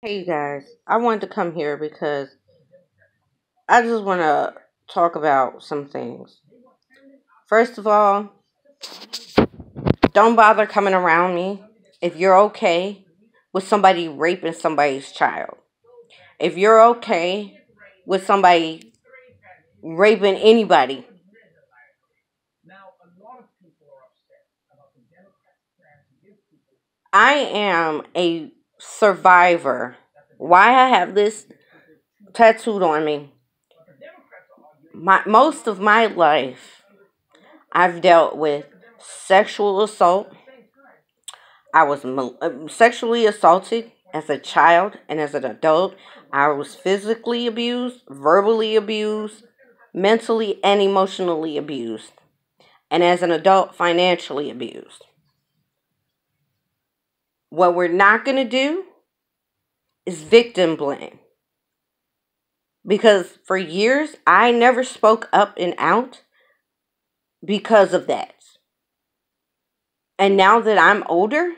Hey guys, I wanted to come here because I just want to talk about some things. First of all, don't bother coming around me if you're okay with somebody raping somebody's child. If you're okay with somebody raping anybody, I am a survivor. Why I have this tattooed on me? Most of my life, I've dealt with sexual assault. I was sexually assaulted as a child and as an adult. I was physically abused, verbally abused, mentally and emotionally abused, and as an adult, financially abused. What we're not going to do is victim blame. Because for years, I never spoke up and out because of that. And now that I'm older,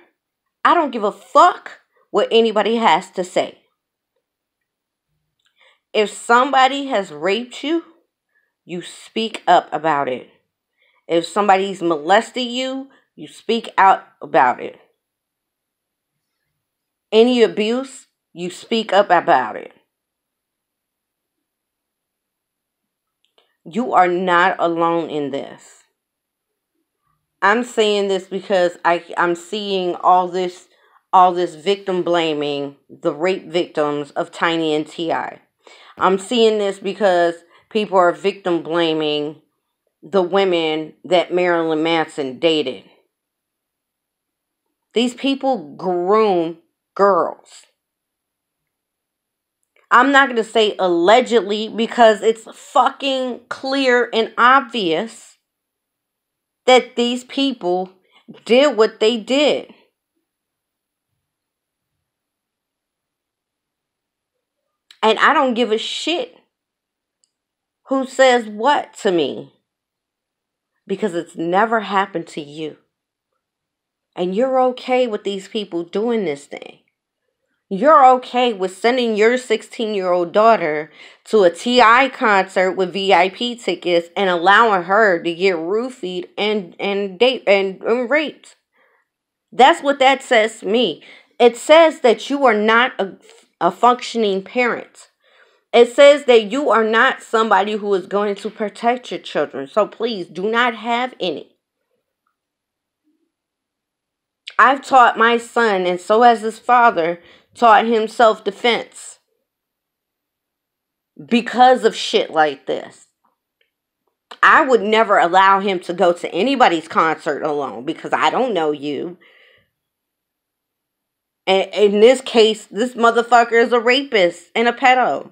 I don't give a fuck what anybody has to say. If somebody has raped you, you speak up about it. If somebody's molested you, you speak out about it. Any abuse, you speak up about it. You are not alone in this. I'm saying this because I'm seeing all this victim blaming the rape victims of Tiny and T.I. I'm seeing this because people are victim blaming the women that Marilyn Manson dated. These people groom girls. I'm not going to say allegedly because it's fucking clear and obvious that these people did what they did. And I don't give a shit who says what to me because it's never happened to you. And you're okay with these people doing this thing. You're okay with sending your 16-year-old daughter to a T.I. concert with VIP tickets and allowing her to get roofied and raped. That's what that says to me. It says that you are not a functioning parent. It says that you are not somebody who is going to protect your children. So please do not have any. I've taught my son, and so has his father, taught him self-defense because of shit like this. I would never allow him to go to anybody's concert alone because I don't know you. And in this case, this motherfucker is a rapist and a pedo.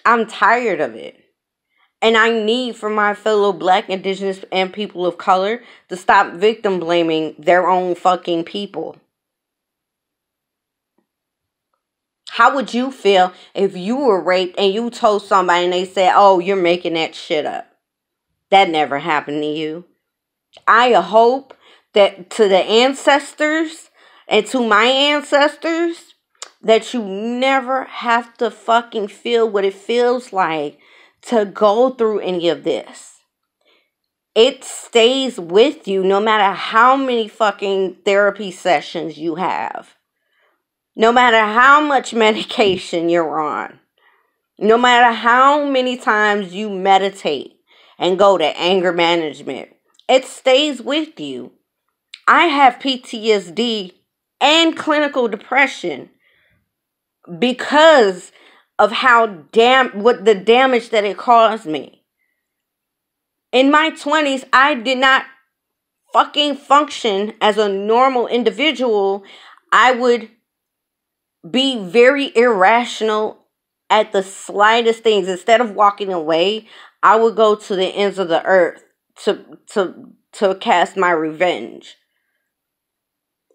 I'm tired of it. And I need for my fellow black, indigenous, and people of color to stop victim blaming their own fucking people. How would you feel if you were raped and you told somebody and they said, oh, you're making that shit up? That never happened to you. I hope that to the ancestors and to my ancestors that you never have to fucking feel what it feels like to go through any of this. It stays with you no matter how many fucking therapy sessions you have. No matter how much medication you're on. No matter how many times you meditate and go to anger management. It stays with you. I have PTSD and clinical depression because of what the damage that it caused me. In my 20s, I did not fucking function as a normal individual. I would be very irrational at the slightest things. Instead of walking away, I would go to the ends of the earth to cast my revenge.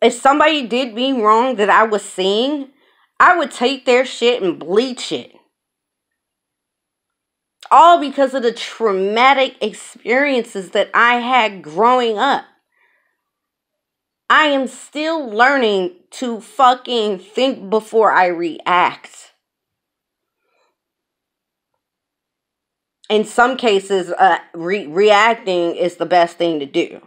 If somebody did me wrong that I was seeing, I would take their shit and bleach it. All because of the traumatic experiences that I had growing up. I am still learning to fucking think before I react. In some cases, reacting is the best thing to do.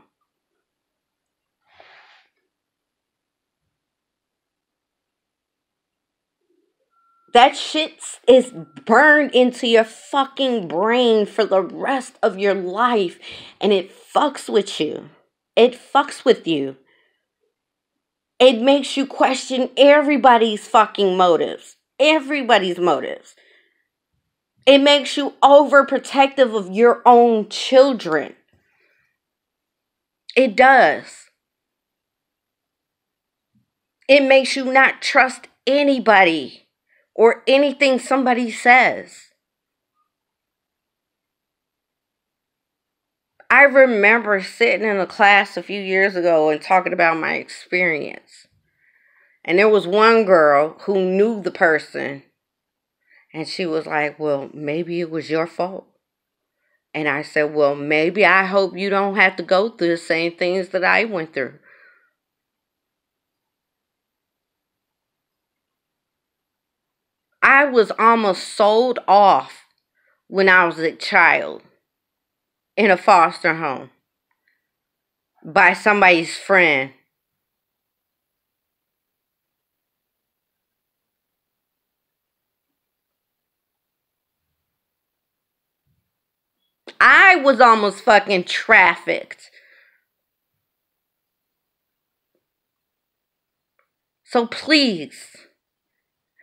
That shit is burned into your fucking brain for the rest of your life. And it fucks with you. It fucks with you. It makes you question everybody's fucking motives. Everybody's motives. It makes you overprotective of your own children. It does. It makes you not trust anybody or anything somebody says. I remember sitting in a class a few years ago and talking about my experience. And there was one girl who knew the person. And she was like, well, maybe it was your fault. And I said, well, maybe I hope you don't have to go through the same things that I went through. I was almost sold off when I was a child in a foster home by somebody's friend. I was almost fucking trafficked. So please,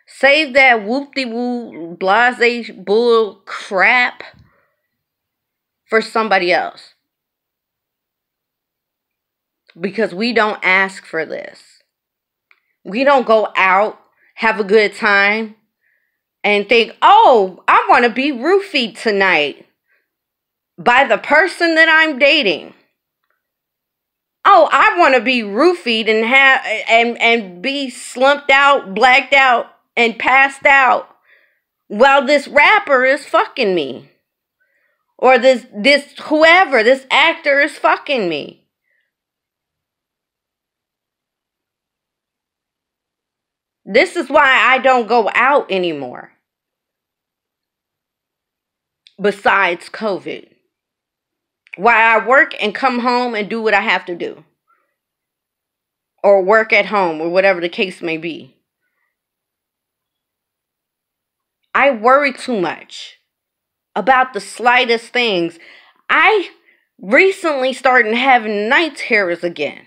save that whoop-de-woo blase bull crap for somebody else. Because we don't ask for this. We don't go out, have a good time, and think, oh, I want to be roofied tonight by the person that I'm dating. Oh, I want to be roofied and have and be slumped out, blacked out, and passed out while this rapper is fucking me. Or this whoever, this actor is fucking me. This is why I don't go out anymore. Besides COVID. Why I work and come home and do what I have to do. Or work at home, or whatever the case may be. I worry too much about the slightest things. I recently started having night terrors again.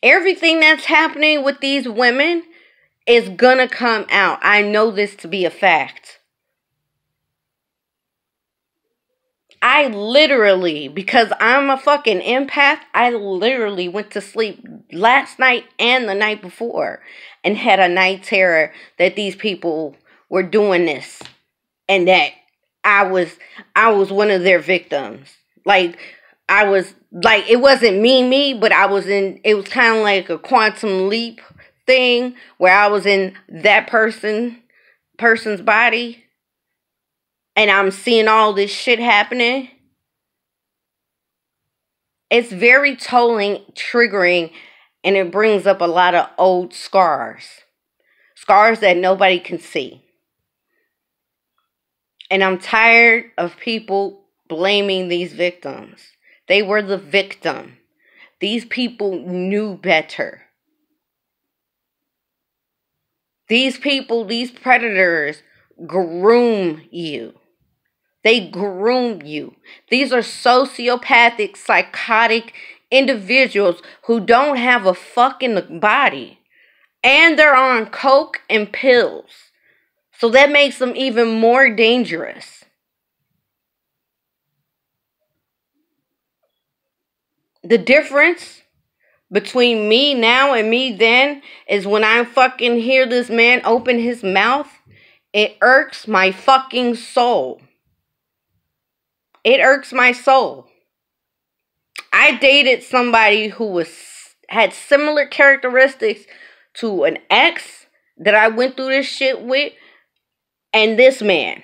Everything that's happening with these women is gonna come out. I know this to be a fact. I literally, because I'm a fucking empath, I literally went to sleep last night and the night before and had a night terror that these people were doing this and that I was one of their victims. Like, I was, like, it wasn't me, but I was in, it was kind of like a quantum leap thing where I was in that person's body and I'm seeing all this shit happening. It's very tolling, triggering, and it brings up a lot of old scars. Scars that nobody can see. And I'm tired of people blaming these victims. They were the victim. These people knew better. These people, these predators, groom you. They groom you. These are sociopathic, psychotic individuals who don't have a fucking body. And they're on coke and pills. So that makes them even more dangerous. The difference between me now and me then is when I fucking hear this man open his mouth, it irks my fucking soul. It irks my soul. I dated somebody who was had similar characteristics to an ex that I went through this shit with and this man.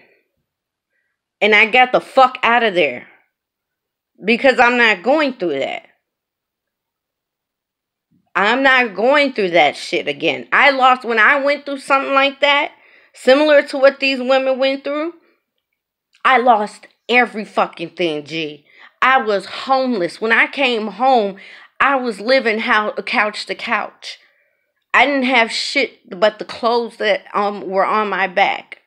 And I got the fuck out of there. Because I'm not going through that. I'm not going through that shit again. When I went through something like that, similar to what these women went through, I lost every fucking thing, G. I was homeless. When I came home, I was living couch to couch. I didn't have shit but the clothes that were on my back.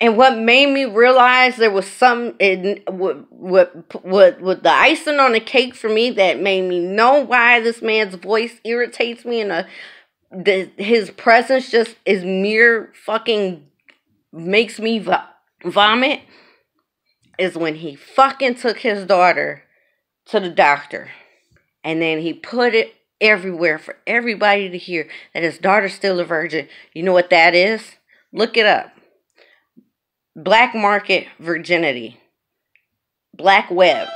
And what made me realize there was some what the icing on the cake for me that made me know why this man's voice irritates me and his presence just is mere fucking makes me vomit is when he fucking took his daughter to the doctor and then he put it everywhere for everybody to hear that his daughter's still a virgin. You know what that is? Look it up. Black market virginity. Black web.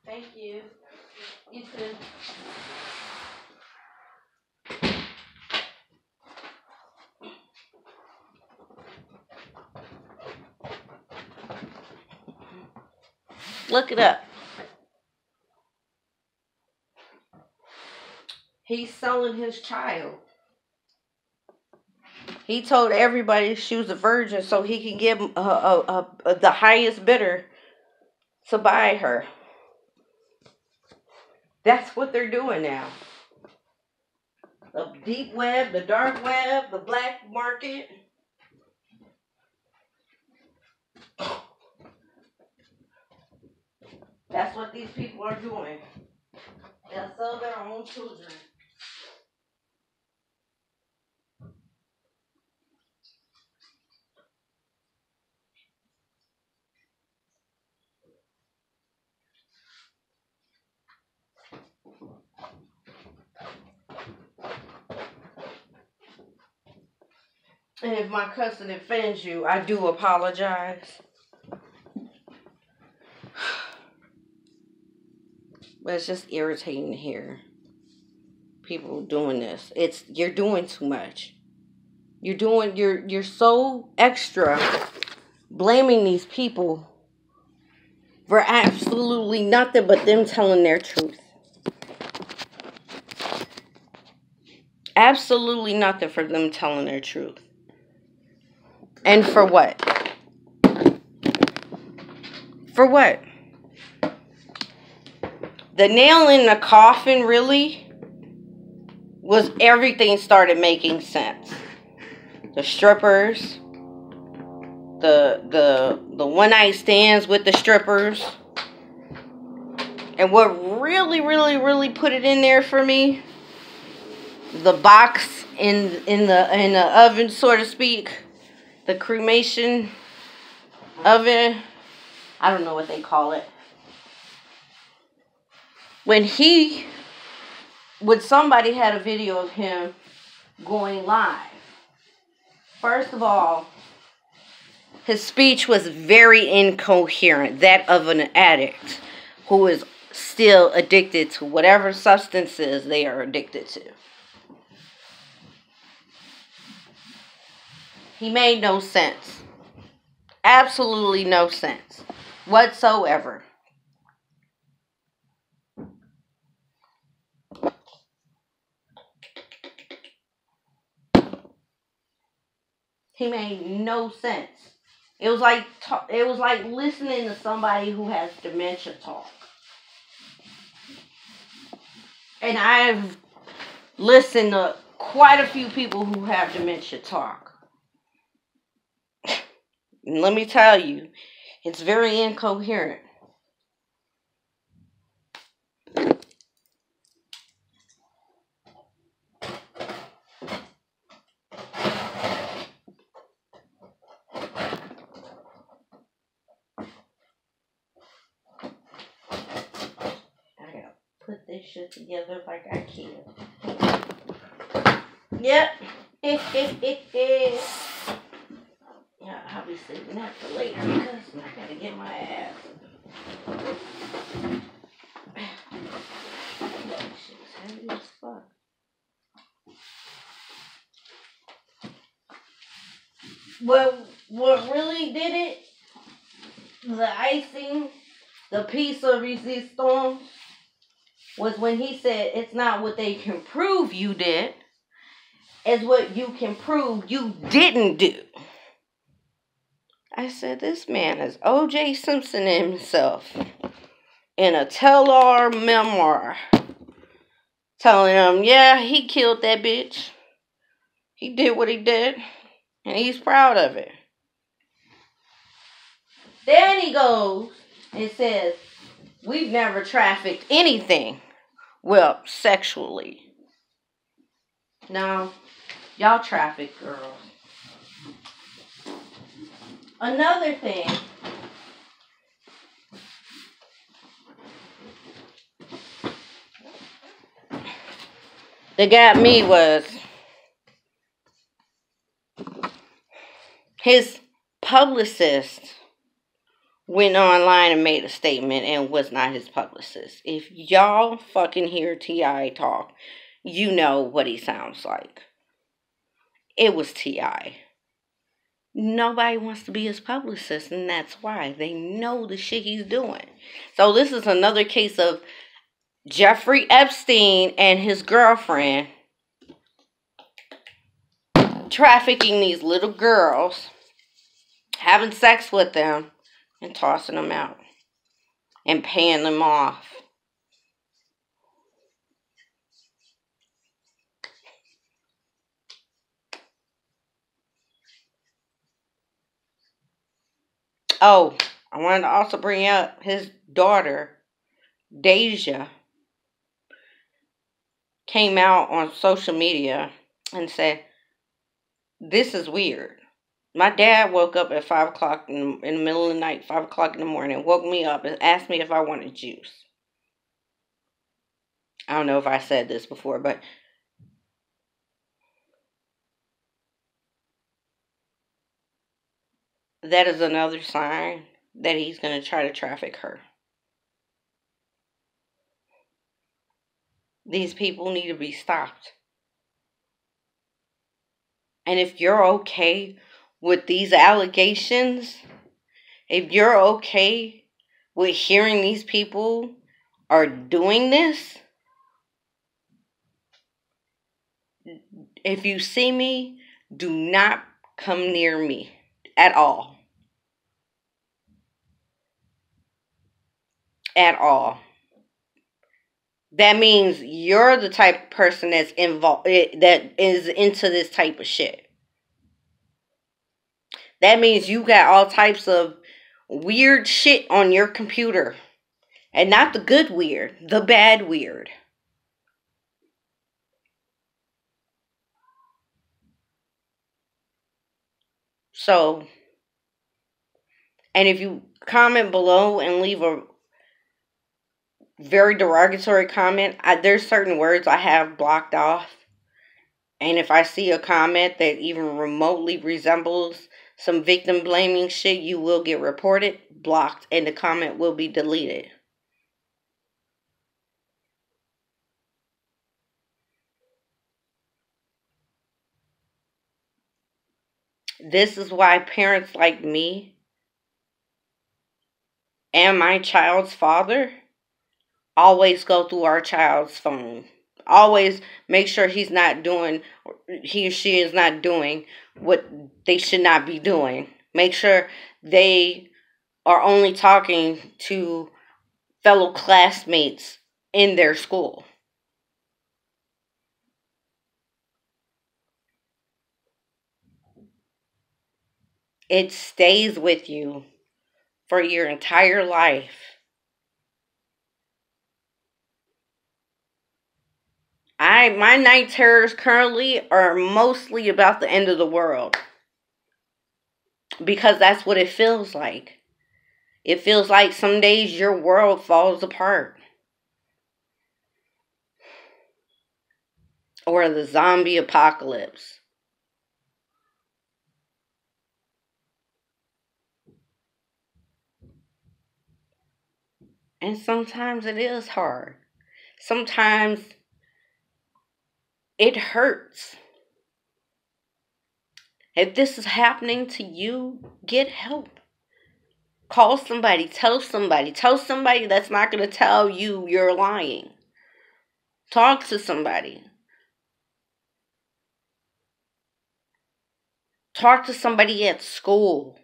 Thank you. You too. Look it up. He's selling his child. He told everybody she was a virgin so he can give the highest bidder to buy her. That's what they're doing now. The deep web, the dark web, the black market. That's what these people are doing. They'll sell their own children. And if my cousin offends you, I do apologize. But it's just irritating to hear people doing this. You're doing too much. You're so extra blaming these people for absolutely nothing but them telling their truth. Absolutely nothing for them telling their truth. And for what? For what? The nail in the coffin really was everything started making sense. The strippers, the one night stands with the strippers. And what really put it in there for me, the box in the oven, so to speak, the cremation oven, I don't know what they call it. When somebody had a video of him going live. First of all, his speech was very incoherent, that of an addict who is still addicted to whatever substances they are addicted to. He made no sense. Absolutely no sense whatsoever. He made no sense. It was like listening to somebody who has dementia talk. And I've listened to quite a few people who have dementia talk. And let me tell you, it's very incoherent. put this shit together like I can. Yep. Yeah, I'll be saving that for later because I gotta get my ass. That shit's heavy as fuck. What really did it, the icing, the piece of resistance, was when he said it's not what they can prove you did, it's what you can prove you didn't do. I said, this man is O.J. Simpson himself in a tell-all memoir telling him, yeah, he killed that bitch. He did what he did, and he's proud of it. Then he goes and says, we've never trafficked anything. Well, sexually. No, y'all traffic girls. Another thing. That got me was his publicist went online and made a statement and was not his publicist. If y'all fucking hear T.I. talk, you know what he sounds like. It was T.I. Nobody wants to be his publicist, and that's why. They know the shit he's doing. So this is another case of Jeffrey Epstein and his girlfriend trafficking these little girls, having sex with them, and tossing them out and paying them off. Oh, I wanted to also bring up his daughter, Deja, came out on social media and said, this is weird. My dad woke up at 5 o'clock in the middle of the night, 5 o'clock in the morning, woke me up and asked me if I wanted juice. I don't know if I said this before, but that is another sign that he's going to try to traffic her. These people need to be stopped. And if you're okay with these allegations, if you're okay with hearing these people are doing this, if you see me, do not come near me at all. At all. That means you're the type of person that's involved, that is into this type of shit. That means you got all types of weird shit on your computer. And not the good weird, the bad weird. So, and if you comment below and leave a very derogatory comment, there's certain words I have blocked off. And if I see a comment that even remotely resembles some victim blaming shit, you will get reported, blocked, and the comment will be deleted. This is why parents like me and my child's father always go through our child's phone. Always make sure he or she is not doing what they should not be doing. Make sure they are only talking to fellow classmates in their school. It stays with you for your entire life. My night terrors currently are mostly about the end of the world. Because that's what it feels like. It feels like some days your world falls apart. or the zombie apocalypse. And sometimes it is hard. Sometimes it hurts. If this is happening to you, get help. Call somebody, tell somebody that's not going to tell you you're lying. Talk to somebody. Talk to somebody at school.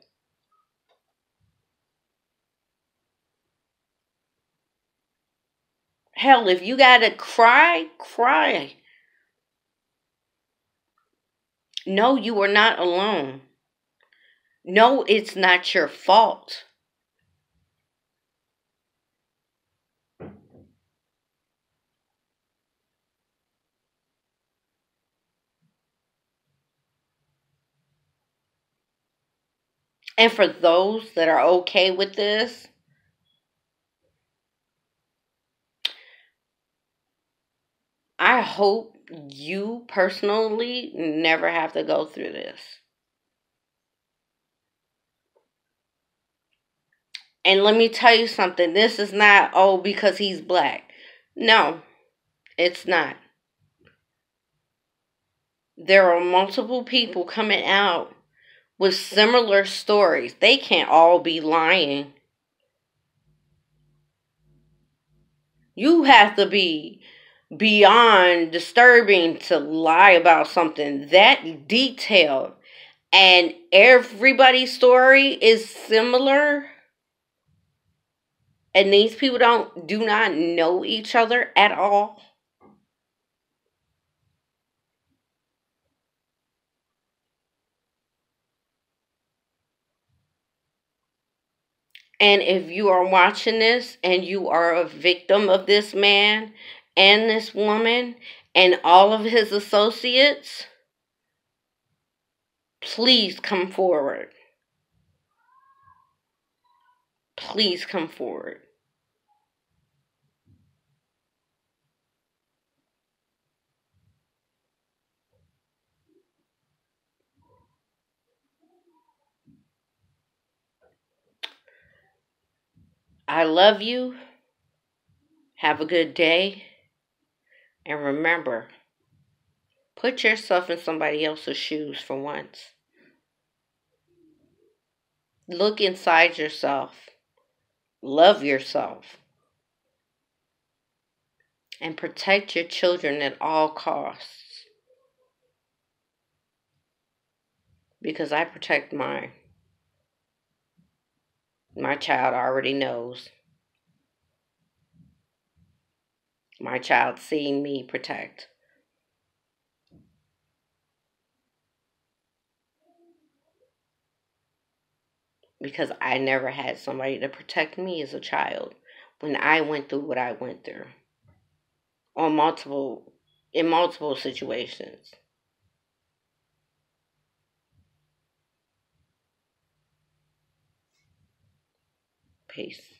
Hell, if you got to cry, cry. No, you are not alone. No, it's not your fault. And for those that are okay with this, I hope you personally never have to go through this. And let me tell you something. This is not, oh, because he's black. No, it's not. There are multiple people coming out with similar stories. They can't all be lying. You have to be beyond disturbing to lie about something that detailed. And everybody's story is similar. And these people do not know each other at all. And if you are watching this and you are a victim of this man and this woman and all of his associates, please come forward. Please come forward. I love you. Have a good day. And remember, put yourself in somebody else's shoes for once. Look inside yourself. Love yourself. And protect your children at all costs. Because I protect mine. My child already knows. My child seeing me protect. Because I never had somebody to protect me as a child when I went through what I went through. In multiple situations. Peace.